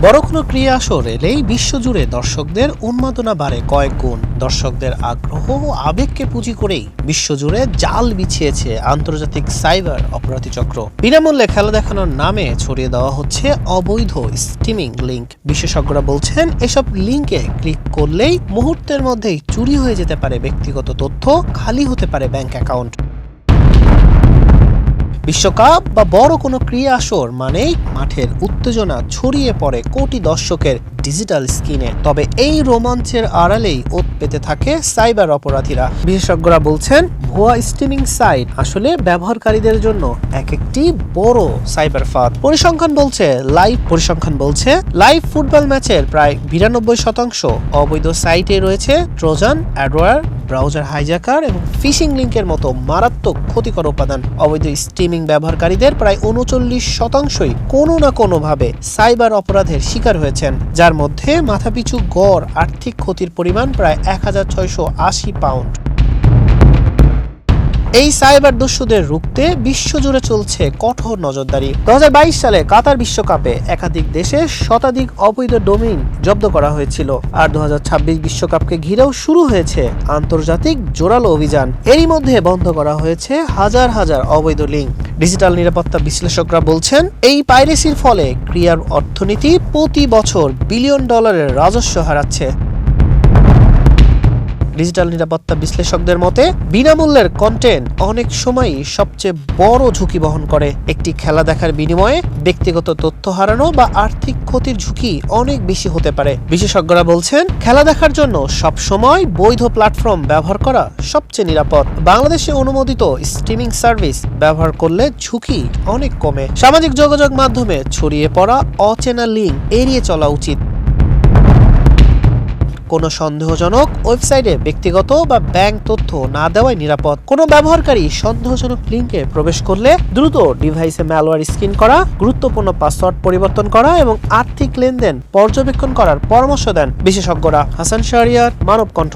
বড় কোনো ক্রীড়া আসর এলেই বিশ্বজুড়ে দর্শকদের উন্মাদনা বাড়ে কয়েক গুণ। দর্শকদের আগ্রহ ও আবেগকে পুঁজি করেই বিশ্বজুড়ে জাল বিছিয়েছে আন্তর্জাতিক সাইবার অপরাধী চক্র। বিনামূল্যে খেলা দেখানোর নামে ছড়িয়ে দেওয়া হচ্ছে অবৈধ স্ট্রিমিং লিংক। বিশেষজ্ঞরা বলছেন, এসব লিংকে ক্লিক করলেই মুহূর্তের মধ্যেই চুরি হয়ে যেতে পারে ব্যক্তিগত তথ্য, খালি হতে পারে ব্যাংক অ্যাকাউন্ট। বিশ্বকাপ বা বড় কোনো ক্রীড়া আসর মানেই মাঠের উত্তেজনা ছড়িয়ে পড়ে কোটি দর্শকের ডিজিটাল স্ক্রিনে। তবে এই রোমাঞ্চের আড়ালেই ওত পেতে থাকে সাইবার অপরাধীরা। বিশেষজ্ঞরা বলছেন, ভুয়া স্ট্রিমিং সাইট আসলে ব্যবহারকারীদের জন্য একটি বড় সাইবার ফাঁদ। পরিসংখ্যান বলছে লাইভ ফুটবল ম্যাচের প্রায় 92% অবৈধ সাইটে রয়েছে ট্রোজান, অ্যাডওয়্যার, ব্রাউজার হাইজ্যাকার এবং ফিশিং লিংকের মতো মারাত্মক ক্ষতিকর উপাদান। অবৈধ স্ট্রিমিং ব্যবহারকারীদের প্রায় 39%ই কোনো না কোনোভাবে সাইবার অপরাধের শিকার হয়েছেন, যার মধ্যে মাথাপিছু গড় আর্থিক ক্ষতির পরিমাণ প্রায় 1680 পাউন্ড। এই সাইবার দস্যুদের রুখতে বিশ্বজুড়ে চলছে কঠোর নজরদারি। 2022 সালে কাতার বিশ্বকাপে একাধিক দেশে শতাধিক অবৈধ ডোমেইন জব্দ করা হয়েছিল। আর 2026 বিশ্বকাপকে ঘিরেও শুরু হয়েছে আন্তর্জাতিক জোরালো অভিযান। এরই মধ্যে বন্ধ করা হয়েছে হাজার হাজার অবৈধ লিঙ্ক। ডিজিটাল নিরাপত্তা বিশ্লেষকরা বলছেন, এই পাইরেসির ফলে ক্রীড়ার অর্থনীতি প্রতি বছর বিলিয়ন ডলারের রাজস্ব হারাচ্ছে। ডিজিটাল নিরাপত্তা বিশ্লেষকদের মতে, বিনামূল্যের কন্টেন্ট অনেক সময়ই সবচেয়ে বড় ঝুঁকি বহন করে। একটি খেলা দেখার বিনিময়ে ব্যক্তিগত তথ্য হারানো বা আর্থিক ক্ষতির ঝুঁকি অনেক বেশি হতে পারে। বিশেষজ্ঞরা বলছেন, খেলা দেখার জন্য সবসময় বৈধ প্ল্যাটফর্ম ব্যবহার করা সবচেয়ে নিরাপদ। বাংলাদেশে অনুমোদিত স্ট্রিমিং সার্ভিস ব্যবহার করলে ঝুঁকি অনেক কমে। সামাজিক যোগাযোগ মাধ্যমে ছড়িয়ে পড়া অচেনা লিঙ্ক এড়িয়ে চলা উচিত। কোনো সন্দেহজনক ওয়েবসাইটে ব্যক্তিগত বা ব্যাংক তথ্য না দেওয়াই নিরাপদ। কোনো ব্যবহারকারী সন্দেহজনক লিঙ্কে প্রবেশ করলে দ্রুত ডিভাইসে ম্যালওয়্যার স্ক্যান করা, গুরুত্বপূর্ণ পাসওয়ার্ড পরিবর্তন করা এবং আর্থিক লেনদেন পর্যবেক্ষণ করার পরামর্শ দেন বিশেষজ্ঞরা। হাসান শাহরিয়ার, মানব কণ্ঠ।